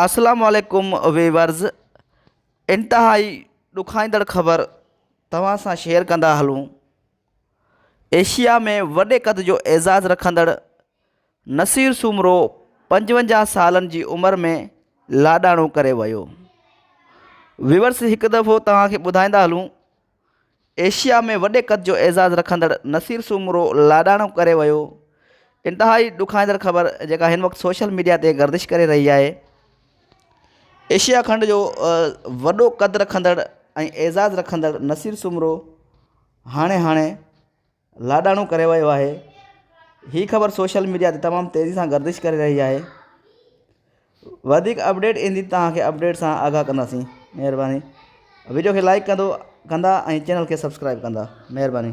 अस्सलाम वालेकुम वीवर्स। इंतहाई ॾुखाईंदड़ ख़बर तव्हां सां शेयर कंदा हलूं। एशिया में वॾे क़द जो एज़ाज़ रखंदड़ नसीर सूमरो 55 सालनि जी उमिरि में लाॾाणो करे वियो। वीवर्स, हिकु दफ़ो तव्हांखे ॿुधाईंदा हलूं, एशिया में वॾे क़द जो एज़ाज़ रखंदड़ नसीर सूमरो लाॾाणो करे वियो। इंतहाई ॾुखाईंदड़ ख़बर जेका हिन वक़्तु सोशल मीडिया ते गर्दिश करे रही आहे। एशिया खंड जो वॾो क़द रखंदड़ ऐं एज़ाज़ रखंदड़ नसीर सूमरो हाणे लाॾाणो करे वियो आहे। हीअ ख़बर सोशल मीडिया ते तमामु तेज़ी सां गर्दिश करे रही आहे। वधीक अपडेट ईंदी तव्हांखे अपडेट सां आगाह कंदासीं। महिरबानी। वीडियो खे लाइक कंदा ऐं चैनल खे सब्सक्राइब कंदा। महिरबानी।